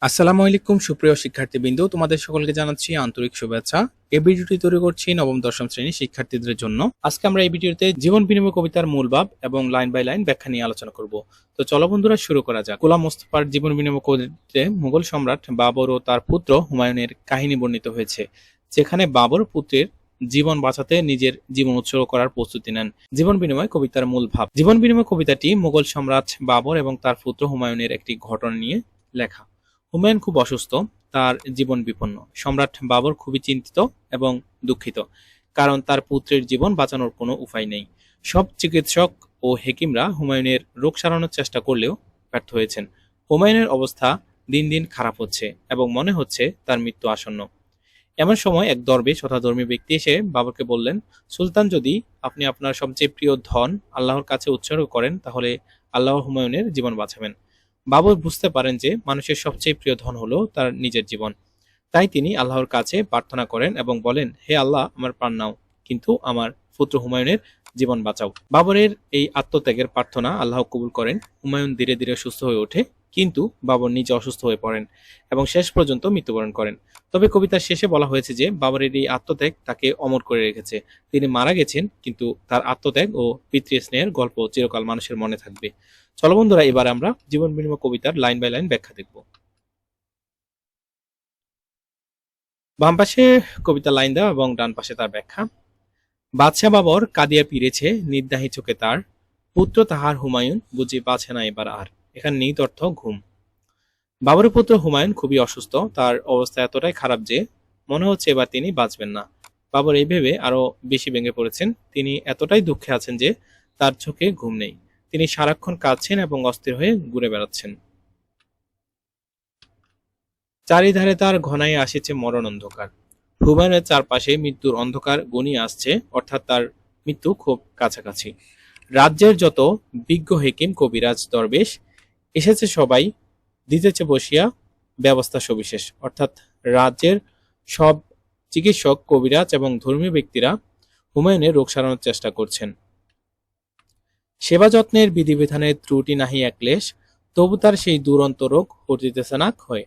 আসসালামু আলাইকুম সুপ্রিয় শিক্ষার্থীবৃন্দ, তোমাদের সকলকে জানাচ্ছি আন্তরিক শুভেচ্ছা। এই ভিডিওটি তৈরি করছি নবম দশম শ্রেণীর শিক্ষার্থীদের জন্য। আজকে আমরা এই ভিডিওতে জীবন বিনিময় কবিতার মূল ভাব এবং লাইন বাই লাইন ব্যাখ্যা নিয়ে আলোচনা করব। তো চলো বন্ধুরা শুরু করা যাক। গোলাম মোস্তফার জীবন বিনিময় কবিতাতে মুঘল সম্রাট বাবর ও তার পুত্র হুমায়ুনের কাহিনী বর্ণিত হয়েছে, যেখানে বাবর পুত্রের জীবন বাঁচাতে নিজের জীবন উৎসর্গ করার প্রস্তুতি নেন। জীবন বিনিময় কবিতার মূল ভাব। জীবন বিনিময় কবিতাটি মুঘল সম্রাট বাবর এবং তার পুত্র হুমায়ুনের একটি ঘটনা নিয়ে লেখা। হুমায়ুন খুব অসুস্থ, তার জীবন বিপন্ন। সম্রাট বাবর খুবই চিন্তিত এবং দুঃখিত, কারণ তার পুত্রের জীবন বাঁচানোর কোনো উপায় নেই। সব চিকিৎসক ও হেকিমরা হুমায়ুনের রোগ সারানোর চেষ্টা করলেও ব্যর্থ হয়েছেন। হুমায়ুনের অবস্থা দিন দিন খারাপ হচ্ছে এবং মনে হচ্ছে তার মৃত্যু আসন্ন। এমন সময় এক দরবেশ তথা ধর্মী ব্যক্তি এসে বাবরকে বললেন, সুলতান, যদি আপনি আপনার সবচেয়ে প্রিয় ধন আল্লাহর কাছে উৎসর্গ করেন, তাহলে আল্লাহ হুমায়ুনের জীবন বাঁচাবেন। বাবর বুঝতে পারেন যে মানুষের সবচেয়ে প্রিয় ধন হলো তার নিজের জীবন। তাই তিনি আল্লাহর কাছে প্রার্থনা করেন এবং বলেন, হে আল্লাহ, আমার প্রাণ নাও, কিন্তু আমার পুত্র হুমায়ুনের জীবন বাঁচাও। বাবরের এই আত্মত্যাগের প্রার্থনা আল্লাহ কবুল করেন। হুমায়ুন ধীরে ধীরে সুস্থ হয়ে ওঠে, কিন্তু বাবর নিজে অসুস্থ হয়ে পড়েন এবং শেষ পর্যন্ত মৃত্যুবরণ করেন। তবে কবিতার শেষে বলা হয়েছে যে বাবরের এই আত্মত্যাগ তাকে অমর করে রেখেছে। তিনি মারা গেছেন, কিন্তু তার আত্মত্যাগ ও পিতৃস্নেহের গল্প চিরকাল মানুষের মনে থাকবে। চলো বন্ধুরা, এবার আমরা জীবন বিনিময় কবিতার লাইন বাই লাইন ব্যাখ্যা দেখব। বাম পাশে কবিতার লাইন দেওয়া এবং ডান পাশে তার ব্যাখ্যা। বাদশা বাবর কাঁদিয়া ফিরেছে নির্দাহী চোখে তার, পুত্র তাহার হুমায়ুন বুঝি বাঁচে না এবার আর। এখানে নিহিত অর্থ ঘুম। বাবরের পুত্র হুমায়ুন খুবই অসুস্থ, তার অবস্থা এতটাই খারাপ যে মনে হচ্ছে এবার তিনি বাঁচবেন না। বাবর এই ভেবে আরো বেশি ভেঙে পড়েছেন। তিনি এতটাই দুঃখে আছেন যে তার চোখে ঘুম নেই। তিনি সারাক্ষণ কাঁদছেন এবং অস্থির হয়ে ঘুরে বেড়াচ্ছেন। চারিধারে তার ঘনাইয়া আসিছে মরণ অন্ধকার। হুমায়ুনের চারপাশে মৃত্যুর অন্ধকার ঘনিয়ে আসছে, অর্থাৎ তার মৃত্যু খুব কাছাকাছি। রাজ্যের যত বিজ্ঞ হেকিম কবিরাজ দরবেশ এসেছে, সবাই দিতেছে বসিয়া ব্যবস্থা সবিশেষ, অর্থাৎ রাজ্যের সব চিকিৎসক, কবিরাজ এবং ধর্মীয় ব্যক্তিরা হুমায়ুনের রোগ সারানোর চেষ্টা করছেন। সেবা যত্নের বিধিবিধানের ত্রুটি নাহি একলেশ, তবু তার সেই দুরন্ত রোগ হটিতেছে না ক্ষয়।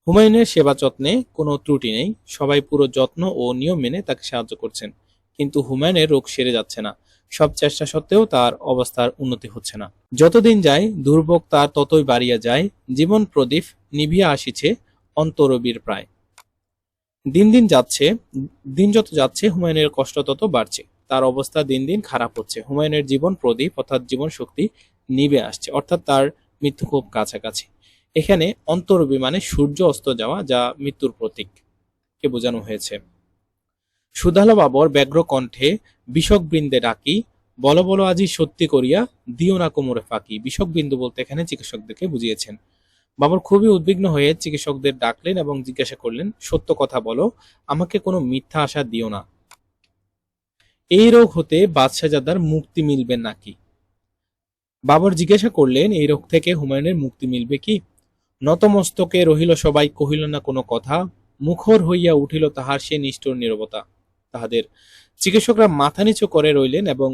হুমায়ুনের সেবা যত্নে কোনো ত্রুটি নেই, সবাই পুরো যত্ন ও নিয়ম মেনে তাকে সাহায্য করছেন, কিন্তু হুমায়ুনের রোগ সেরে যাচ্ছে না। সব চেষ্টা সত্ত্বেও তার অবস্থার উন্নতি হচ্ছে না। যতদিন যায় দুর্ভোগ তার ততই বাড়িয়া যায়, জীবন প্রদীপ নিভিয়া আসিছে অন্তরবীর প্রায়। দিন দিন যাচ্ছে, দিন যত যাচ্ছে হুমায়ুনের কষ্ট তত বাড়ছে, তার অবস্থা দিন দিন খারাপ হচ্ছে। হুমায়ুনের জীবন প্রদীপ অর্থাৎ জীবন শক্তি নিভে আসছে, অর্থাৎ তার মৃত্যু খুব কাছাকাছি। এখানে অন্তরবী মানে সূর্য অস্ত যাওয়া, যা মৃত্যুর প্রতীক কে বোঝানো হয়েছে। সুধালো বাবর ব্যগ্র কণ্ঠে বিষক বৃন্দে ডাকি, বলো বলো আজি সত্যি করিয়া দিও না কোমরে ফাঁকি। বিষক বিন্দু বলতে এখানে চিকিৎসকদেরকে বুঝিয়েছেন। বাবর খুবই উদ্বিগ্ন হয়ে চিকিৎসকদের ডাকলেন এবং জিজ্ঞাসা করলেন, সত্য কথা বলো, আমাকে কোনো মিথ্যা আশা দিও না। এই রোগ হতে বাদশাহজাদার মুক্তি মিলবে নাকি? বাবর জিজ্ঞাসা করলেন, এই রোগ থেকে হুমায়ুনের মুক্তি মিলবে কি? নতমস্তকে রহিল সবাই, কহিল না কোনো কথা, মুখর হইয়া উঠিল তাহার সে নিষ্ঠুর নীরবতা। তাহাদের চিকিৎসকরা মাথা নিচু করে রইলেন এবং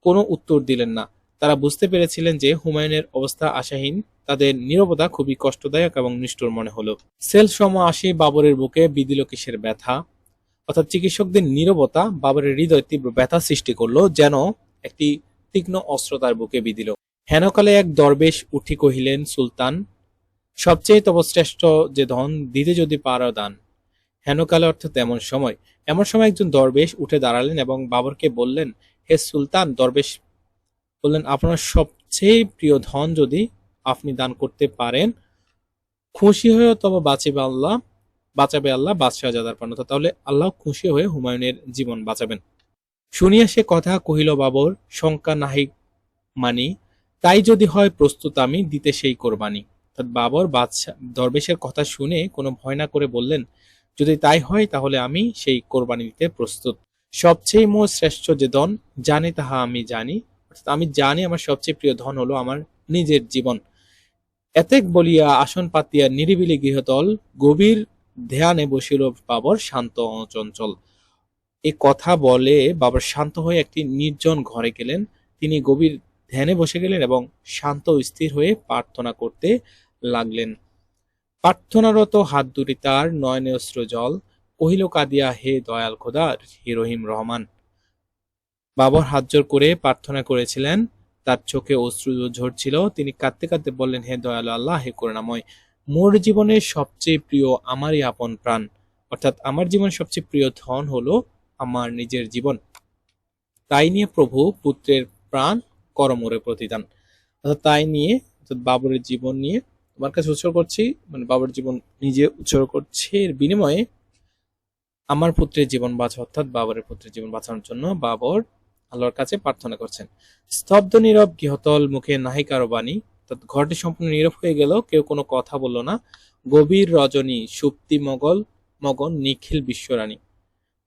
কোনো উত্তর দিলেন না। তারা বুঝতে পেরেছিলেন যে হুমায়ুনের অবস্থা আশাহীন। তাদের নীরবতা খুবই কষ্টদায়ক এবং নিষ্ঠুর মনে হলো। সেল সম আসে বাবরের বুকে বিদিল কিসের ব্যথা, অর্থাৎ চিকিৎসকদের নীরবতা বাবরের হৃদয়ে তীব্র ব্যথা সৃষ্টি করলো, যেন একটি তীক্ষ্ণ অস্ত্র তার বুকে বিঁধিল। হেনকালে এক দরবেশ উঠি কহিলেন, সুলতান, সবচেয়ে তব শ্রেষ্ঠ যে ধন, দিতে যদি পারো দান। হেনকালে অর্থাৎ এমন সময় একজন দরবেশ উঠে দাঁড়ালেন এবং বাবরকে বললেন, হে সুলতান। দরবেশ বললেন, আপনার সবচেয়ে প্রিয় ধন যদি আপনি দান করতে পারেন, খুশি হয়ে তবে বাঁচাবে আল্লাহ বাদশাহজাদার প্রাণ। তাহলে আল্লাহ খুশি হয়ে হুমায়ুনের জীবন বাঁচাবেন। শুনিয়া সে কথা কহিল বাবর, শঙ্কা নাহি মানি, তাই যদি হয় প্রস্তুত আমি দিতে সেই কোরবানি। অর্থাৎ বাবর বাদশাহ দরবেশের কথা শুনে কোনো ভয় না করে বললেন, যদি তাই হয় তাহলে আমি সেই কোরবানি দিতে প্রস্তুত। সবচেয়ে মোর শ্রেষ্ঠ যে ধন, জানি তাহা আমি জানি, অর্থাৎ আমি জানি আমার সবচেয়ে প্রিয় ধন হলো আমার নিজের জীবন। এতেক বলিয়া আসন পাতিয়া নিরিবিলি গৃহতল, গভীর ধ্যানে বসিল বাবর শান্ত অচঞ্চল। এ কথা বলে বাবর শান্ত হয়ে একটি নির্জন ঘরে গেলেন। তিনি গভীর ধ্যানে বসে গেলেন এবং শান্ত ও স্থির হয়ে প্রার্থনা করতে লাগলেন। প্রার্থনারত হাত দুটি তার নয়নে অশ্রু জল, কহিল কাঁদিয়া, হে দয়াল খোদা, হে রহিম রহমান। বাবর হাত জোড় করে প্রার্থনা করেছিলেন, তার চোখে অশ্রু ঝরছিল। তিনি কাঁদতে কাঁদতে বললেন, হে দয়ালু আল্লাহ, হে করুণাময়, মোর জীবনের সবচেয়ে প্রিয় আমারই আপন প্রাণ, অর্থাৎ আমার জীবনের সবচেয়ে প্রিয় ধন হলো আমার নিজের জীবন। তাই নিয়ে প্রভু পুত্রের প্রাণ কর মোরে প্রতিদান। অর্থাৎ তাই নিয়ে, অর্থাৎ বাবরের জীবন নিয়ে তোমার কাছে উৎসর্গ করছি, মানে বাবরের জীবন নিজে উৎসর্গ করছে, এর বিনিময়ে আমার পুত্রের জীবন বাঁচা, অর্থাৎ বাবরের পুত্রের জীবন বাঁচানোর জন্য বাবর আল্লাহর কাছে প্রার্থনা করছেন। স্তব্ধ নীরব গৃহতল, মুখে নাহি কারো বাণী, অর্থাৎ ঘরটি সম্পূর্ণ নীরব হয়ে গেল, কেউ কোনো কথা বলল না। গভীর রজনী, সুপ্তি মগন নিখিল বিশ্বরানী।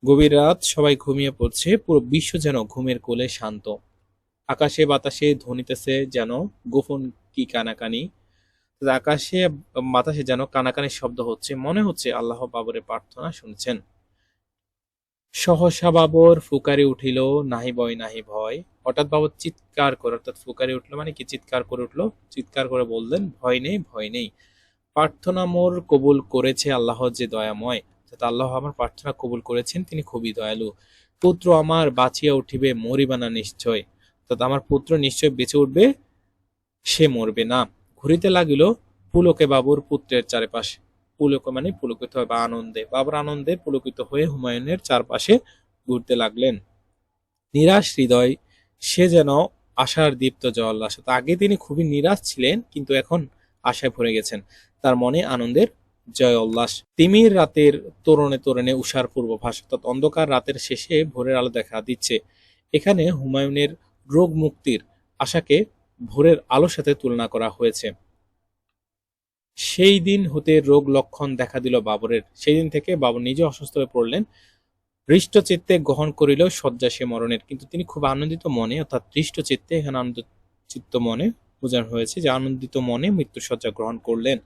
গভীর রাত, সবাই ঘুমিয়ে পড়ছে, পুরো বিশ্ব যেন ঘুমের কোলে শান্ত। আকাশে বাতাসে ধ্বনিতেছে যেন গোপন কি কানাকানি। আকাশে বাতাসে যেন কানাকানি শব্দ হচ্ছে, মনে হচ্ছে আল্লাহ বাবরের প্রার্থনা শুনছেন। সহসা বাবর ফুকারে উঠিল, নাহি ভয় নাহি ভয়। হঠাৎ বাবর চিৎকার করে, অর্থাৎ ফুকারে উঠলো মানে কি, চিৎকার করে উঠলো, চিৎকার করে বললেন, ভয় নেই ভয় নেই, প্রার্থনা মোর কবুল করেছে আল্লাহ যে দয়াময়। অর্থাৎ আল্লাহ আমার প্রার্থনা কবুল করেছেন, তিনি খুবই দয়ালু। পুত্র আমার বাঁচিয়া উঠিবে, মরিবা না নিশ্চয়। অর্থাৎ আমার পুত্র নিশ্চয় বেঁচে উঠবে, সে মরবে না। ঘুরিতে লাগিল পুলকে বাবুর পুত্রের চারিপাশে। পুলক মানে পুলকিত হয় বা আনন্দে, বাবর আনন্দে পুলকিত হয়ে হুমায়ুনের চারপাশে ঘুরতে লাগলেন। নিরাশ হৃদয়, সে যেন আশার দীপ্ত জল। আসলে আগে তিনি খুবই নিরাশ ছিলেন, কিন্তু এখন আশায় ভরে গেছেন। তার মনে আনন্দের জয় উল্লাস। তিমির রাতের তোরণে তোরণে উষার পূর্বভাস, অর্থাৎ অন্ধকার রাতের শেষে ভোরের আলো দেখা দিচ্ছে। এখানে হুমায়ুনের রোগ মুক্তির আশাকে ভোরের আলোর সাথে তুলনা করা হয়েছে। সেই দিন হতে রোগ লক্ষণ দেখা দিল বাবরের। সেই দিন থেকে বাবর নিজে অসুস্থ হয়ে পড়লেন। হৃষ্টচিত্তে গ্রহণ করিল শয্যা সে মরণের। কিন্তু তিনি খুব আনন্দিত মনে, অর্থাৎ হৃষ্টচিত্তে, এখানে আনন্দ চিত্ত মনে বোঝানো হয়েছে যে আনন্দিত মনে মৃত্যুশয্যা গ্রহণ করলেন।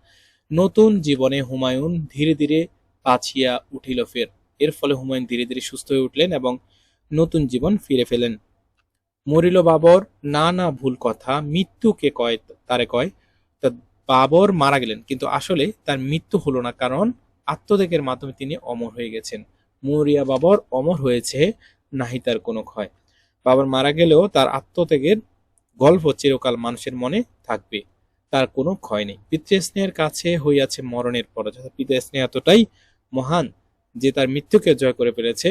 নতুন জীবনে হুমায়ুন ধীরে ধীরে বাঁচিয়া উঠিল ফের। এর ফলে হুমায়ুন ধীরে ধীরে সুস্থ হয়ে উঠলেন এবং নতুন জীবন ফিরে পেলেন। মরিল বাবর, না না ভুল কথা, মৃত্যুকে কয় তারে কয়। তা বাবর মারা গেলেন, কিন্তু আসলে তার মৃত্যু হলো না, কারণ আত্মত্যাগের মাধ্যমে তিনি অমর হয়ে গেছেন। মরিয়া বাবর, অমর হয়েছে, নাহি তার কোনো ক্ষয়। বাবর মারা গেলেও তার আত্মত্যাগের গল্প চিরকাল মানুষের মনে থাকবে, তার কোনো ক্ষয় নেই। পিতৃস্নেহের কাছে হইয়াছে মরণের পরাজয়। পিতা স্নেহ এতটাই মহান যে তার মৃত্যুকে জয় করে ফেলেছে।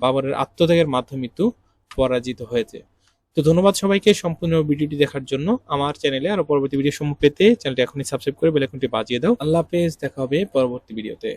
বাবরের আত্মত্যাগের মাধ্যমে মৃত্যু পরাজিত হয়েছে। তো ধন্যবাদ সবাইকে সম্পূর্ণ ভিডিওটি দেখার জন্য। আমার চ্যানেলে আরো পরবর্তী ভিডিও সমূহ পেতে চ্যানেলটি এখনই সাবস্ক্রাইব করে বেল আইকনটি বাজিয়ে দাও। আল্লাহ হাফেজ, দেখা হবে পরবর্তী ভিডিওতে।